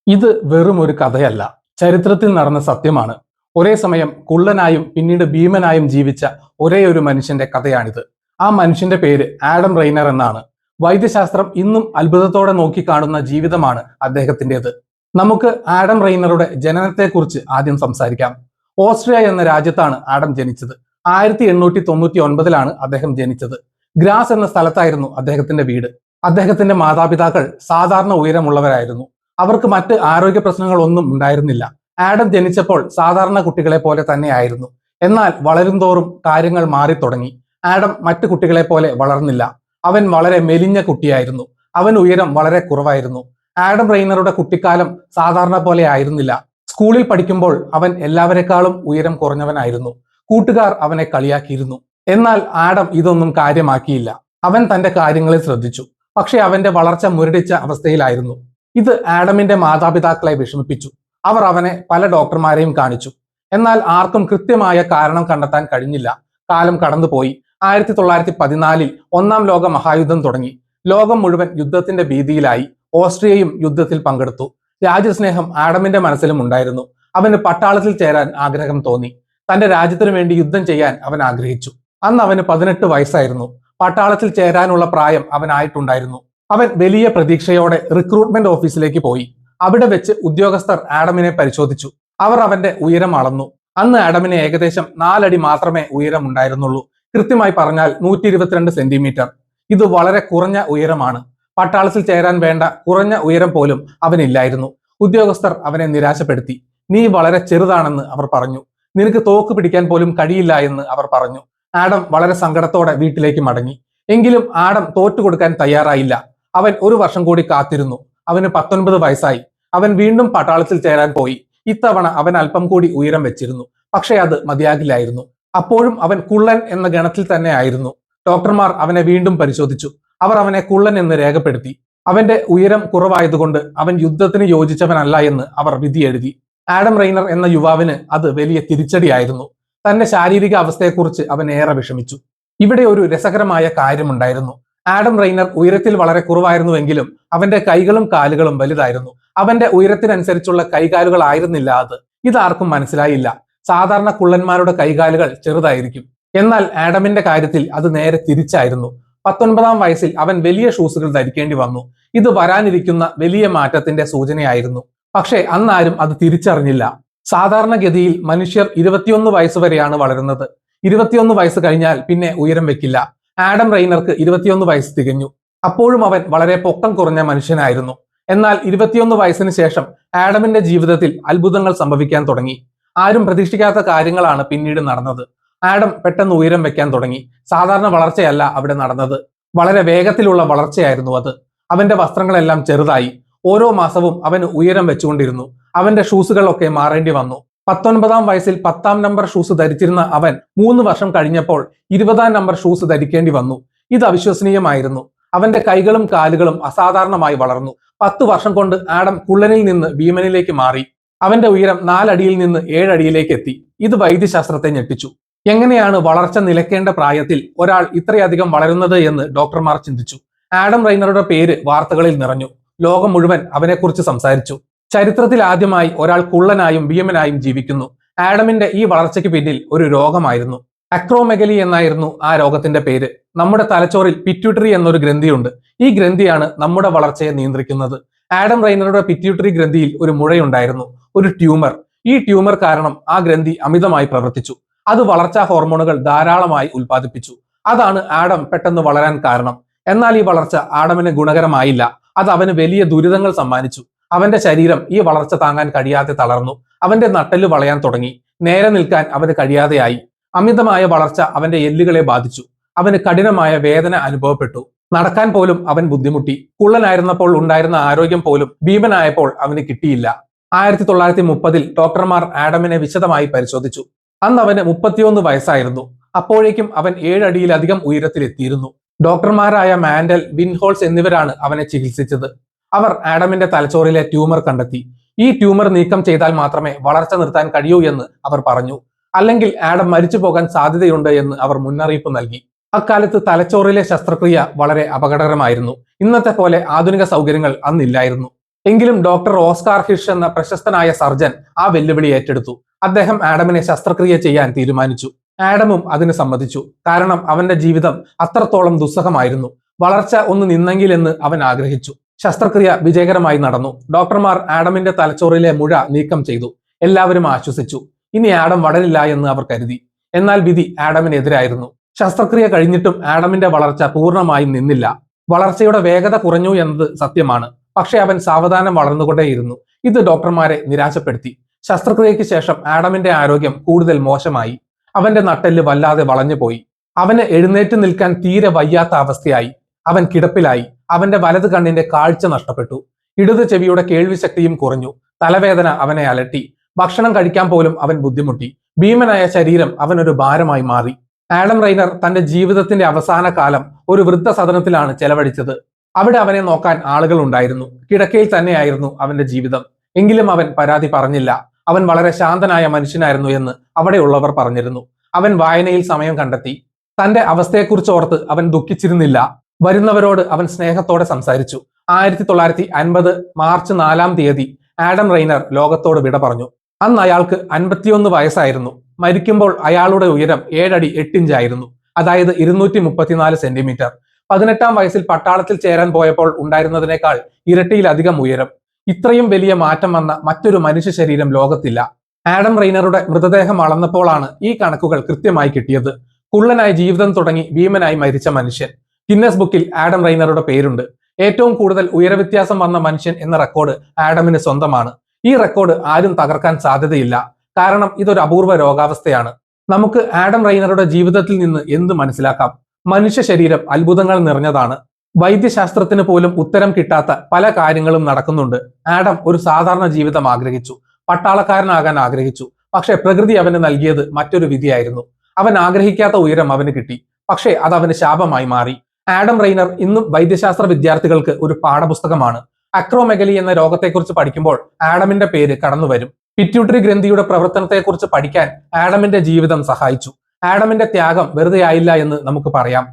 ഇത് വെറും ഒരു കഥയല്ല, ചരിത്രത്തിൽ നടന്ന സത്യമാണ്. ഒരേ സമയം കുള്ളനായും പിന്നീട് ഭീമനായും ജീവിച്ച ഒരേ ഒരു മനുഷ്യന്റെ കഥയാണിത്. ആ മനുഷ്യന്റെ പേര് ആഡം റെയ്നർ എന്നാണ്. വൈദ്യശാസ്ത്രം ഇന്നും അത്ഭുതത്തോടെ നോക്കിക്കാണുന്ന ജീവിതമാണ് അദ്ദേഹത്തിൻ്റെത്. നമുക്ക് ആഡം റെയ്നറുടെ ജനനത്തെക്കുറിച്ച് ആദ്യം സംസാരിക്കാം. ഓസ്ട്രിയ എന്ന രാജ്യത്താണ് ആഡം ജനിച്ചത്. 1899 അദ്ദേഹം ജനിച്ചത്. ഗ്രാസ് എന്ന സ്ഥലത്തായിരുന്നു അദ്ദേഹത്തിന്റെ വീട്. അദ്ദേഹത്തിന്റെ മാതാപിതാക്കൾ സാധാരണ ഉയരമുള്ളവരായിരുന്നു. അവർക്ക് മറ്റ് ആരോഗ്യ പ്രശ്നങ്ങളൊന്നും ഉണ്ടായിരുന്നില്ല. ആഡം ജനിച്ചപ്പോൾ സാധാരണ കുട്ടികളെ പോലെ തന്നെയായിരുന്നു. എന്നാൽ വളരുംതോറും കാര്യങ്ങൾ മാറി തുടങ്ങി. ആഡം മറ്റു കുട്ടികളെ പോലെ വളർന്നില്ല. അവൻ വളരെ മെലിഞ്ഞ കുട്ടിയായിരുന്നു. അവൻ ഉയരം വളരെ കുറവായിരുന്നു. ആഡം റെയ്നറുടെ കുട്ടിക്കാലം സാധാരണ പോലെ ആയിരുന്നില്ല. സ്കൂളിൽ പഠിക്കുമ്പോൾ അവൻ എല്ലാവരെക്കാളും ഉയരം കുറഞ്ഞവനായിരുന്നു. കൂട്ടുകാർ അവനെ കളിയാക്കിയിരുന്നു. എന്നാൽ ആഡം ഇതൊന്നും കാര്യമാക്കിയില്ല. അവൻ തന്റെ കാര്യങ്ങളിൽ ശ്രദ്ധിച്ചു. പക്ഷെ അവന്റെ വളർച്ച മുരടിച്ച അവസ്ഥയിലായിരുന്നു. ഇത് ആഡമിന്റെ മാതാപിതാക്കളെ വിഷമിപ്പിച്ചു. അവർ അവനെ പല ഡോക്ടർമാരെയും കാണിച്ചു. എന്നാൽ ആർക്കും കൃത്യമായ കാരണം കണ്ടെത്താൻ കഴിഞ്ഞില്ല. കാലം കടന്നുപോയി. 1914 ഒന്നാം ലോക മഹായുദ്ധം തുടങ്ങി. ലോകം മുഴുവൻ യുദ്ധത്തിന്റെ ഭീതിയിലായി. ഓസ്ട്രിയയും യുദ്ധത്തിൽ പങ്കെടുത്തു. രാജ്യസ്നേഹം ആഡമിന്റെ മനസ്സിലും ഉണ്ടായിരുന്നു. അവന് പട്ടാളത്തിൽ ചേരാൻ ആഗ്രഹം തോന്നി. തന്റെ രാജ്യത്തിനു വേണ്ടി യുദ്ധം ചെയ്യാൻ അവൻ ആഗ്രഹിച്ചു. അന്ന് അവന് 18 വയസ്സായിരുന്നു. പട്ടാളത്തിൽ ചേരാനുള്ള പ്രായം അവനായിട്ടുണ്ടായിരുന്നു. അവൻ വലിയ പ്രതീക്ഷയോടെ റിക്രൂട്ട്മെന്റ് ഓഫീസിലേക്ക് പോയി. അവിടെ വെച്ച് ഉദ്യോഗസ്ഥർ ആഡമിനെ പരിശോധിച്ചു. അവർ അവന്റെ ഉയരം അളന്നു. അന്ന് ആഡമിന് ഏകദേശം 4 അടി മാത്രമേ ഉയരം ഉണ്ടായിരുന്നുള്ളൂ. കൃത്യമായി പറഞ്ഞാൽ 122 സെന്റിമീറ്റർ. ഇത് വളരെ കുറഞ്ഞ ഉയരമാണ്. പട്ടാളത്തിൽ ചേരാൻ വേണ്ട കുറഞ്ഞ ഉയരം പോലും അവനില്ലായിരുന്നു. ഉദ്യോഗസ്ഥർ അവനെ നിരാശപ്പെടുത്തി. നീ വളരെ ചെറുതാണെന്ന് അവർ പറഞ്ഞു. നിനക്ക് തോക്ക് പിടിക്കാൻ പോലും കഴിയില്ല എന്ന് അവർ പറഞ്ഞു. ആഡം വളരെ സങ്കടത്തോടെ വീട്ടിലേക്ക് മടങ്ങി. എങ്കിലും ആഡം തോറ്റുകൊടുക്കാൻ തയ്യാറായില്ല. അവൻ ഒരു വർഷം കൂടി കാത്തിരുന്നു. അവന് 19 വയസ്സായി. അവൻ വീണ്ടും പട്ടാളത്തിൽ ചേരാൻ പോയി. ഇത്തവണ അവൻ അല്പം കൂടി ഉയരം വെച്ചിരുന്നു. പക്ഷേ അത് മതിയാകില്ലായിരുന്നു. അപ്പോഴും അവൻ കുള്ളൻ എന്ന ഗണത്തിൽ തന്നെ ആയിരുന്നു. ഡോക്ടർമാർ അവനെ വീണ്ടും പരിശോധിച്ചു. അവർ അവനെ കുള്ളൻ എന്ന് രേഖപ്പെടുത്തി. അവന്റെ ഉയരം കുറവായതുകൊണ്ട് അവൻ യുദ്ധത്തിന് യോജിച്ചവനല്ല എന്ന് അവർ വിധി എഴുതി. ആഡം റെയ്നർ എന്ന യുവാവിന് അത് വലിയ തിരിച്ചടിയായിരുന്നു. തന്റെ ശാരീരിക അവസ്ഥയെക്കുറിച്ച് അവൻ ഏറെ വിഷമിച്ചു. ഇവിടെ ഒരു രസകരമായ കാര്യമുണ്ടായിരുന്നു. ആഡം റെയ്നർ ഉയരത്തിൽ വളരെ കുറവായിരുന്നുവെങ്കിലും അവന്റെ കൈകളും കാലുകളും വലുതായിരുന്നു. അവന്റെ ഉയരത്തിനനുസരിച്ചുള്ള കൈകാലുകളായിരുന്നില്ല അത്. ഇതാർക്കും മനസ്സിലായില്ല. സാധാരണ കുള്ളന്മാരുടെ കൈകാലുകൾ ചെറുതായിരിക്കും. എന്നാൽ ആഡമിന്റെ കാര്യത്തിൽ അത് നേരെ തിരിച്ചായിരുന്നു. 19-ാം വയസ്സിൽ അവൻ വലിയ ഷൂസുകൾ ധരിക്കേണ്ടി വന്നു. ഇത് വരാനിരിക്കുന്ന വലിയ മാറ്റത്തിന്റെ സൂചനയായിരുന്നു. പക്ഷേ അന്നാരും അത് തിരിച്ചറിഞ്ഞില്ല. സാധാരണഗതിയിൽ മനുഷ്യർ 21 വയസ്സ് വരെയാണ് വളരുന്നത്. 21 വയസ്സ് കഴിഞ്ഞാൽ പിന്നെ ഉയരം വെക്കില്ല. ആഡം റെയ്നർക്ക് 21 വയസ്സ് തികഞ്ഞു. അപ്പോഴും അവൻ വളരെ പൊക്കം കുറഞ്ഞ മനുഷ്യനായിരുന്നു. എന്നാൽ 21 വയസ്സിന് ശേഷം ആഡമിന്റെ ജീവിതത്തിൽ അത്ഭുതങ്ങൾ സംഭവിക്കാൻ തുടങ്ങി. ആരും പ്രതീക്ഷിക്കാത്ത കാര്യങ്ങളാണ് പിന്നീട് നടന്നത്. ആഡം പെട്ടെന്ന് ഉയരം വെക്കാൻ തുടങ്ങി. സാധാരണ വളർച്ചയല്ല അവിടെ നടന്നത്. വളരെ വേഗത്തിലുള്ള വളർച്ചയായിരുന്നു അത്. അവന്റെ വസ്ത്രങ്ങളെല്ലാം ചെറുതായി. ഓരോ മാസവും അവന് ഉയരം വെച്ചുകൊണ്ടിരുന്നു. അവന്റെ ഷൂസുകളൊക്കെ മാറേണ്ടി വന്നു. 19-ാം വയസ്സിൽ 10-ാം നമ്പർ ഷൂസ് ധരിച്ചിരുന്ന അവൻ 3 വർഷം കഴിഞ്ഞപ്പോൾ 20-ാം നമ്പർ ഷൂസ് ധരിക്കേണ്ടി വന്നു. ഇത് അവിശ്വസനീയമായിരുന്നു. അവന്റെ കൈകളും കാലുകളും അസാധാരണമായി വളർന്നു. 10 വർഷം കൊണ്ട് ആഡം കുള്ളനിൽ നിന്ന് ഭീമനിലേക്ക് മാറി. അവന്റെ ഉയരം 4 അടിയിൽ നിന്ന് 7 അടിയിലേക്ക് എത്തി. ഇത് വൈദ്യശാസ്ത്രത്തെ ഞെട്ടിച്ചു. എങ്ങനെയാണ് വളർച്ച നിലയ്ക്കേണ്ട പ്രായത്തിൽ ഒരാൾ ഇത്രയധികം വളരുന്നത് എന്ന് ഡോക്ടർമാർ ചിന്തിച്ചു. ആഡം റെയ്നറുടെ പേര് വാർത്തകളിൽ നിറഞ്ഞു. ലോകം മുഴുവൻ അവനെക്കുറിച്ച് സംസാരിച്ചു. ചരിത്രത്തിൽ ആദ്യമായി ഒരാൾ കുള്ളനായും ഭീമനായും ജീവിക്കുന്നു. ആഡമിന്റെ ഈ വളർച്ചയ്ക്ക് പിന്നിൽ ഒരു രോഗമായിരുന്നു. അക്രോമെഗലി എന്നായിരുന്നു ആ രോഗത്തിന്റെ പേര്. നമ്മുടെ തലച്ചോറിൽ പിറ്റ്യൂട്ടറി എന്നൊരു ഗ്രന്ഥിയുണ്ട്. ഈ ഗ്രന്ഥിയാണ് നമ്മുടെ വളർച്ചയെ നിയന്ത്രിക്കുന്നത്. ആഡം റെയ്നറുടെ പിറ്റ്യൂട്ടറി ഗ്രന്ഥിയിൽ ഒരു മുഴയുണ്ടായിരുന്നു, ഒരു ട്യൂമർ. ഈ ട്യൂമർ കാരണം ആ ഗ്രന്ഥി അമിതമായി പ്രവർത്തിച്ചു. അത് വളർച്ചാ ഹോർമോണുകൾ ധാരാളമായി ഉൽപ്പാദിപ്പിച്ചു. അതാണ് ആഡം പെട്ടെന്ന് വളരാൻ കാരണം. എന്നാൽ ഈ വളർച്ച ആഡമിന് ഗുണകരമായില്ല. അത് അവന് വലിയ ദുരിതങ്ങൾ സമ്മാനിച്ചു. അവന്റെ ശരീരം ഈ വളർച്ച താങ്ങാൻ കഴിയാതെ തളർന്നു. അവന്റെ നട്ടെല്ല് വളയാൻ തുടങ്ങി. നേരെ നിൽക്കാൻ അവന് കഴിയാതെയായി. അമിതമായ വളർച്ച അവന്റെ എല്ലുകളെ ബാധിച്ചു. അവന് കഠിനമായ വേദന അനുഭവപ്പെട്ടു. നടക്കാൻ പോലും അവൻ ബുദ്ധിമുട്ടി. കുള്ളനായിരുന്നപ്പോൾ ഉണ്ടായിരുന്ന ആരോഗ്യം പോലും ഭീമനായപ്പോൾ അവന് കിട്ടിയില്ല. 1930-ൽ ഡോക്ടർമാർ ആഡമിനെ വിശദമായി പരിശോധിച്ചു. അന്ന് അവന് 31 വയസ്സായിരുന്നു. അപ്പോഴേക്കും അവൻ 7 അടിയിലധികം ഉയരത്തിലെത്തിയിരുന്നു. ഡോക്ടർമാരായ മാൻഡൽ, വിൻഹോൾസ് എന്നിവരാണ് അവനെ ചികിത്സിച്ചത്. അവർ ആഡമിന്റെ തലച്ചോറിലെ ട്യൂമർ കണ്ടെത്തി. ഈ ട്യൂമർ നീക്കം ചെയ്താൽ മാത്രമേ വളർച്ച നിർത്താൻ കഴിയൂ എന്ന് അവർ പറഞ്ഞു. അല്ലെങ്കിൽ ആഡം മരിച്ചു പോകാൻ സാധ്യതയുണ്ട് എന്ന് അവർ മുന്നറിയിപ്പ് നൽകി. അക്കാലത്ത് തലച്ചോറിലെ ശസ്ത്രക്രിയ വളരെ അപകടകരമായിരുന്നു. ഇന്നത്തെ പോലെ ആധുനിക സൗകര്യങ്ങൾ അന്നില്ലായിരുന്നു. എങ്കിലും ഡോക്ടർ ഓസ്കാർ ഹിഷ് എന്ന പ്രശസ്തനായ സർജൻ ആ വെല്ലുവിളി ഏറ്റെടുത്തു. അദ്ദേഹം ആഡമിനെ ശസ്ത്രക്രിയ ചെയ്യാൻ തീരുമാനിച്ചു. ആഡമും അതിന് സമ്മതിച്ചു. കാരണം അവന്റെ ജീവിതം അത്രത്തോളം ദുസ്സഹമായിരുന്നു. വളർച്ച ഒന്ന് നിന്നെങ്കിലെന്ന് അവൻ ആഗ്രഹിച്ചു. ശസ്ത്രക്രിയ വിജയകരമായി നടന്നു. ഡോക്ടർമാർ ആഡമിന്റെ തലച്ചോറിലെ മുഴ നീക്കം ചെയ്തു. എല്ലാവരും ആശ്വസിച്ചു. ഇനി ആഡം വളരില്ല എന്ന് അവർ കരുതി. എന്നാൽ വിധി ആഡമിനെതിരായിരുന്നു. ശസ്ത്രക്രിയ കഴിഞ്ഞിട്ടും ആഡമിന്റെ വളർച്ച പൂർണ്ണമായും നിന്നില്ല. വളർച്ചയുടെ വേഗത കുറഞ്ഞു എന്നത് സത്യമാണ്. പക്ഷെ അവൻ സാവധാനം വളർന്നുകൊണ്ടേയിരുന്നു. ഇത് ഡോക്ടർമാരെ നിരാശപ്പെടുത്തി. ശസ്ത്രക്രിയയ്ക്ക് ശേഷം ആഡമിന്റെ ആരോഗ്യം കൂടുതൽ മോശമായി. അവന്റെ നട്ടെല്ല് വല്ലാതെ വളഞ്ഞുപോയി. അവന് എഴുന്നേറ്റ് നിൽക്കാൻ തീരെ വയ്യാത്ത അവസ്ഥയായി. അവൻ കിടപ്പിലായി. അവന്റെ വലത് കണ്ണിന്റെ കാഴ്ച നഷ്ടപ്പെട്ടു. ഇടത് ചെവിയുടെ കേൾവിശക്തിയും കുറഞ്ഞു. തലവേദന അവനെ അലട്ടി. ഭക്ഷണം കഴിക്കാൻ പോലും അവൻ ബുദ്ധിമുട്ടി. ഭീമനായ ശരീരം അവനൊരു ഭാരമായി മാറി. ആഡം റെയ്നർ തന്റെ ജീവിതത്തിന്റെ അവസാന കാലം ഒരു വൃദ്ധസദനത്തിലാണ് ചെലവഴിച്ചത്. അവിടെ അവനെ നോക്കാൻ ആളുകൾ ഉണ്ടായിരുന്നു. കിടക്കയിൽ തന്നെയായിരുന്നു അവന്റെ ജീവിതം. എങ്കിലും അവൻ പരാതി പറഞ്ഞില്ല. അവൻ വളരെ ശാന്തനായ മനുഷ്യനായിരുന്നു എന്ന് അവിടെയുള്ളവർ പറഞ്ഞിരുന്നു. അവൻ വായനയിൽ സമയം കണ്ടെത്തി. തന്റെ അവസ്ഥയെക്കുറിച്ച് ഓർത്ത് അവൻ ദുഃഖിച്ചിരുന്നില്ല. വരുന്നവരോട് അവൻ സ്നേഹത്തോടെ സംസാരിച്ചു. 1950 മാർച്ച് 4-ാം തീയതി ആഡം റെയ്നർ ലോകത്തോട് വിട പറഞ്ഞു. അന്ന് അയാൾക്ക് 51 വയസ്സായിരുന്നു. മരിക്കുമ്പോൾ അയാളുടെ ഉയരം 7 അടി 8 ഇഞ്ച് ആയിരുന്നു. അതായത് 234 സെന്റിമീറ്റർ. 18-ാം വയസ്സിൽ പട്ടാളത്തിൽ ചേരാൻ പോയപ്പോൾ ഉണ്ടായിരുന്നതിനേക്കാൾ ഇരട്ടിയിലധികം ഉയരം. ഇത്രയും വലിയ മാറ്റം വന്ന മറ്റൊരു മനുഷ്യ ശരീരം ലോകത്തില്ല. ആഡം റെയ്നറുടെ മൃതദേഹം അളന്നപ്പോഴാണ് ഈ കണക്കുകൾ കൃത്യമായി കിട്ടിയത്. കുള്ളനായി ജീവിതം തുടങ്ങി ഭീമനായി മരിച്ച മനുഷ്യൻ. ഗിന്നസ് ബുക്കിൽ ആഡം റെയ്നറുടെ പേരുണ്ട്. ഏറ്റവും കൂടുതൽ ഉയരവ്യത്യാസം വന്ന മനുഷ്യൻ എന്ന റെക്കോർഡ് ആഡമിന് സ്വന്തമാണ്. ഈ റെക്കോർഡ് ആരും തകർക്കാൻ സാധ്യതയില്ല. കാരണം ഇതൊരു അപൂർവ രോഗാവസ്ഥയാണ്. നമുക്ക് ആഡം റെയ്നറുടെ ജീവിതത്തിൽ നിന്ന് എന്ത് മനസ്സിലാക്കാം? മനുഷ്യ ശരീരം അത്ഭുതങ്ങൾ നിറഞ്ഞതാണ്. വൈദ്യശാസ്ത്രത്തിന് പോലും ഉത്തരം കിട്ടാത്ത പല കാര്യങ്ങളും നടക്കുന്നുണ്ട്. ആഡം ഒരു സാധാരണ ജീവിതം ആഗ്രഹിച്ചു. പട്ടാളക്കാരനാകാൻ ആഗ്രഹിച്ചു. പക്ഷെ പ്രകൃതി അവന് നൽകിയത് മറ്റൊരു വിധിയായിരുന്നു. അവൻ ആഗ്രഹിക്കാത്ത ഉയരം അവന് കിട്ടി. പക്ഷേ അത് അവന് ശാപമായി മാറി. ആഡം റെയ്നർ ഇന്നും വൈദ്യശാസ്ത്ര വിദ്യാർത്ഥികൾക്ക് ഒരു പാഠപുസ്തകമാണ്. അക്രോമെഗലി എന്ന രോഗത്തെക്കുറിച്ച് പഠിക്കുമ്പോൾ ആഡമിന്റെ പേര് കടന്നുവരും. പിറ്റ്യൂട്ടറി ഗ്രന്ഥിയുടെ പ്രവർത്തനത്തെക്കുറിച്ച് പഠിക്കാൻ ആഡമിന്റെ ജീവിതം സഹായിച്ചു. ആഡമിന്റെ ത്യാഗം വെറുതെ ആയില്ല എന്ന് നമുക്ക് പറയാം.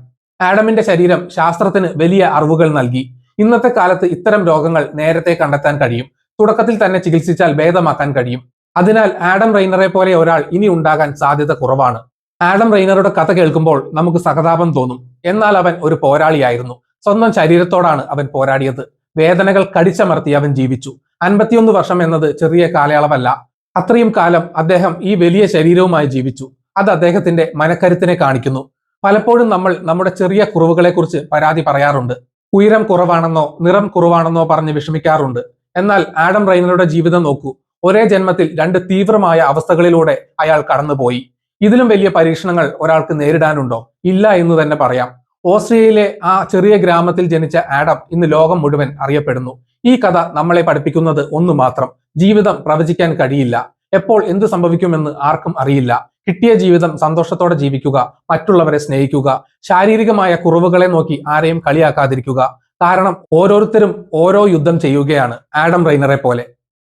ആഡമിന്റെ ശരീരം ശാസ്ത്രത്തിന് വലിയ അറിവുകൾ നൽകി. ഇന്നത്തെ കാലത്ത് ഇത്തരം രോഗങ്ങൾ നേരത്തെ കണ്ടെത്താൻ കഴിയും. തുടക്കത്തിൽ തന്നെ ചികിത്സിച്ചാൽ ഭേദമാക്കാൻ കഴിയും. അതിനാൽ ആഡം റെയ്നറെ പോലെ ഒരാൾ ഇനി ഉണ്ടാകാൻ സാധ്യത കുറവാണ്. ആഡം റെയ്നറുടെ കഥ കേൾക്കുമ്പോൾ നമുക്ക് സഹതാപം തോന്നും. എന്നാൽ അവൻ ഒരു പോരാളിയായിരുന്നു. സ്വന്തം ശരീരത്തോടാണ് അവൻ പോരാടിയത്. വേദനകൾ കടിച്ചമർത്തി അവൻ ജീവിച്ചു. 51 വർഷം എന്നത് ചെറിയ കാലയളവല്ല. അത്രയും കാലം അദ്ദേഹം ഈ വലിയ ശരീരവുമായി ജീവിച്ചു. അത് അദ്ദേഹത്തിന്റെ മനക്കരുത്തിനെ കാണിക്കുന്നു. പലപ്പോഴും നമ്മൾ നമ്മുടെ ചെറിയ കുറവുകളെക്കുറിച്ച് പരാതി പറയാറുണ്ട്. ഉയരം കുറവാണെന്നോ നിറം കുറവാണെന്നോ പറഞ്ഞ് വിഷമിക്കാറുണ്ട്. എന്നാൽ ആഡം റെയ്നറുടെ ജീവിതം നോക്കൂ. ഒരേ ജന്മത്തിൽ 2 തീവ്രമായ അവസ്ഥകളിലൂടെ അയാൾ കടന്നുപോയി. ഇതിലും വലിയ പരീക്ഷണങ്ങൾ ഒരാൾക്ക് നേരിടാനുണ്ടോ? ഇല്ല എന്ന് തന്നെ പറയാം. ഓസ്ട്രിയയിലെ ആ ചെറിയ ഗ്രാമത്തിൽ ജനിച്ച ആഡം ഇന്ന് ലോകം മുഴുവൻ അറിയപ്പെടുന്നു. ഈ കഥ നമ്മളെ പഠിപ്പിക്കുന്നത് ഒന്ന് മാത്രം: ജീവിതം പ്രവചിക്കാൻ കഴിയില്ല. എപ്പോൾ എന്ത് സംഭവിക്കുമെന്ന് ആർക്കും അറിയില്ല. കിട്ടിയ ജീവിതം സന്തോഷത്തോടെ ജീവിക്കുക, മറ്റുള്ളവരെ സ്നേഹിക്കുക, ശാരീരികമായ കുറവുകളെ നോക്കി ആരെയും കളിയാക്കാതിരിക്കുക. കാരണം ഓരോരുത്തരും ഓരോ യുദ്ധം ചെയ്യുകയാണ്, ആഡം റെയ്നറെ പോലെ.